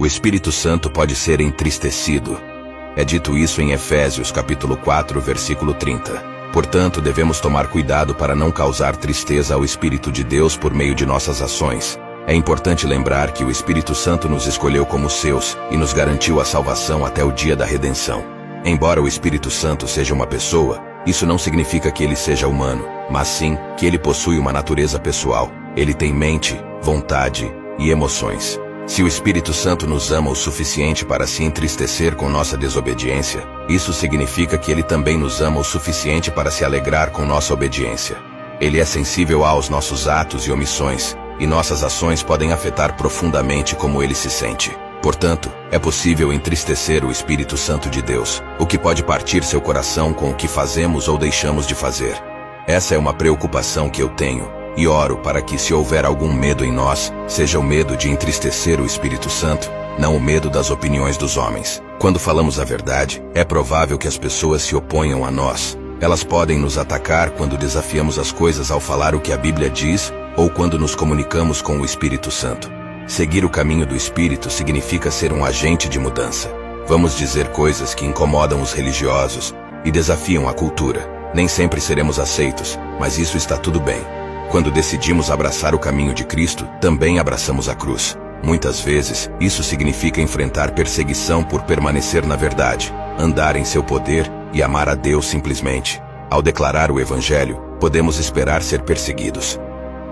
O Espírito Santo pode ser entristecido. É dito isso em Efésios capítulo 4, versículo 30. Portanto, devemos tomar cuidado para não causar tristeza ao Espírito de Deus por meio de nossas ações. É importante lembrar que o Espírito Santo nos escolheu como seus e nos garantiu a salvação até o dia da redenção. Embora o Espírito Santo seja uma pessoa, isso não significa que ele seja humano, mas sim que ele possui uma natureza pessoal. Ele tem mente, vontade e emoções. Se o Espírito Santo nos ama o suficiente para se entristecer com nossa desobediência, isso significa que ele também nos ama o suficiente para se alegrar com nossa obediência. Ele é sensível aos nossos atos e omissões, e nossas ações podem afetar profundamente como ele se sente. Portanto, é possível entristecer o Espírito Santo de Deus, o que pode partir seu coração com o que fazemos ou deixamos de fazer. Essa é uma preocupação que eu tenho, e oro para que, se houver algum medo em nós, seja o medo de entristecer o Espírito Santo, não o medo das opiniões dos homens. Quando falamos a verdade, é provável que as pessoas se oponham a nós. Elas podem nos atacar quando desafiamos as coisas ao falar o que a Bíblia diz, ou quando nos comunicamos com o Espírito Santo. Seguir o caminho do Espírito significa ser um agente de mudança. Vamos dizer coisas que incomodam os religiosos e desafiam a cultura. Nem sempre seremos aceitos, mas isso está tudo bem. Quando decidimos abraçar o caminho de Cristo, também abraçamos a cruz. Muitas vezes, isso significa enfrentar perseguição por permanecer na verdade, andar em seu poder e amar a Deus simplesmente. Ao declarar o Evangelho, podemos esperar ser perseguidos.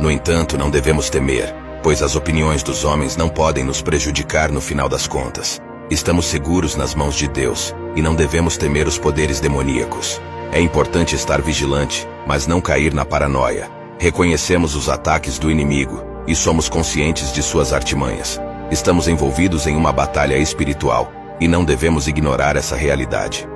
No entanto, não devemos temer, pois as opiniões dos homens não podem nos prejudicar no final das contas. Estamos seguros nas mãos de Deus, e não devemos temer os poderes demoníacos. É importante estar vigilante, mas não cair na paranoia. Reconhecemos os ataques do inimigo, e somos conscientes de suas artimanhas. Estamos envolvidos em uma batalha espiritual, e não devemos ignorar essa realidade.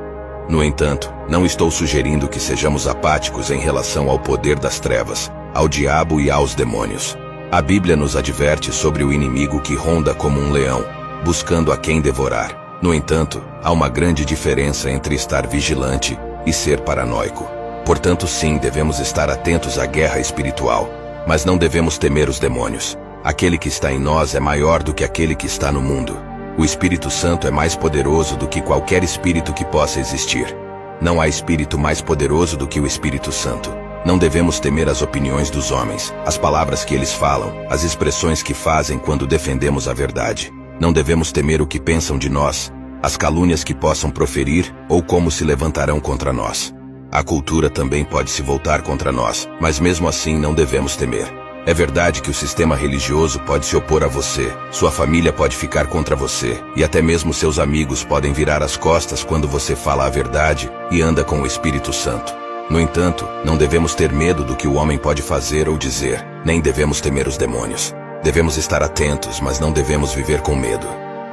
No entanto, não estou sugerindo que sejamos apáticos em relação ao poder das trevas, ao diabo e aos demônios. A Bíblia nos adverte sobre o inimigo que ronda como um leão, buscando a quem devorar. No entanto, há uma grande diferença entre estar vigilante e ser paranoico. Portanto, sim, devemos estar atentos à guerra espiritual, mas não devemos temer os demônios. Aquele que está em nós é maior do que aquele que está no mundo. O Espírito Santo é mais poderoso do que qualquer espírito que possa existir. Não há espírito mais poderoso do que o Espírito Santo. Não devemos temer as opiniões dos homens, as palavras que eles falam, as expressões que fazem quando defendemos a verdade. Não devemos temer o que pensam de nós, as calúnias que possam proferir ou como se levantarão contra nós. A cultura também pode se voltar contra nós, mas mesmo assim não devemos temer. É verdade que o sistema religioso pode se opor a você, sua família pode ficar contra você, e até mesmo seus amigos podem virar as costas quando você fala a verdade e anda com o Espírito Santo. No entanto, não devemos ter medo do que o homem pode fazer ou dizer, nem devemos temer os demônios. Devemos estar atentos, mas não devemos viver com medo.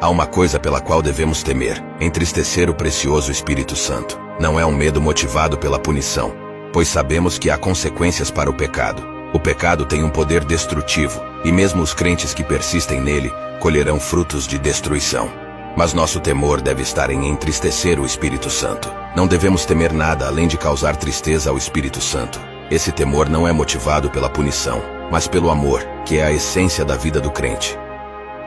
Há uma coisa pela qual devemos temer: entristecer o precioso Espírito Santo. Não é um medo motivado pela punição, pois sabemos que há consequências para o pecado. O pecado tem um poder destrutivo, e mesmo os crentes que persistem nele colherão frutos de destruição. Mas nosso temor deve estar em entristecer o Espírito Santo. Não devemos temer nada além de causar tristeza ao Espírito Santo. Esse temor não é motivado pela punição, mas pelo amor, que é a essência da vida do crente.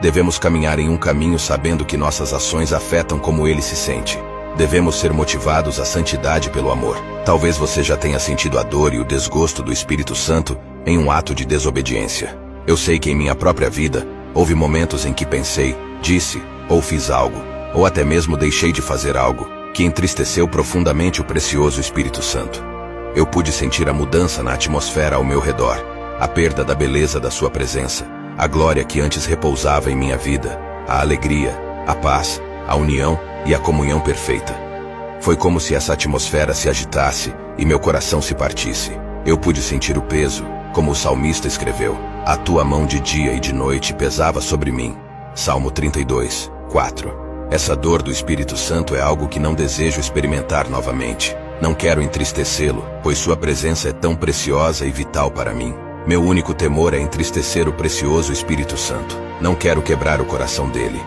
Devemos caminhar em um caminho sabendo que nossas ações afetam como ele se sente. Devemos ser motivados à santidade pelo amor. Talvez você já tenha sentido a dor e o desgosto do Espírito Santo em um ato de desobediência. Eu sei que em minha própria vida, houve momentos em que pensei, disse ou fiz algo, ou até mesmo deixei de fazer algo, que entristeceu profundamente o precioso Espírito Santo. Eu pude sentir a mudança na atmosfera ao meu redor, a perda da beleza da sua presença, a glória que antes repousava em minha vida, a alegria, a paz, a união e a comunhão perfeita. Foi como se essa atmosfera se agitasse e meu coração se partisse. Eu pude sentir o peso, como o salmista escreveu: a tua mão de dia e de noite pesava sobre mim. Salmo 32, 4. Essa dor do Espírito Santo é algo que não desejo experimentar novamente. Não quero entristecê-lo, pois sua presença é tão preciosa e vital para mim. Meu único temor é entristecer o precioso Espírito Santo. Não quero quebrar o coração dele.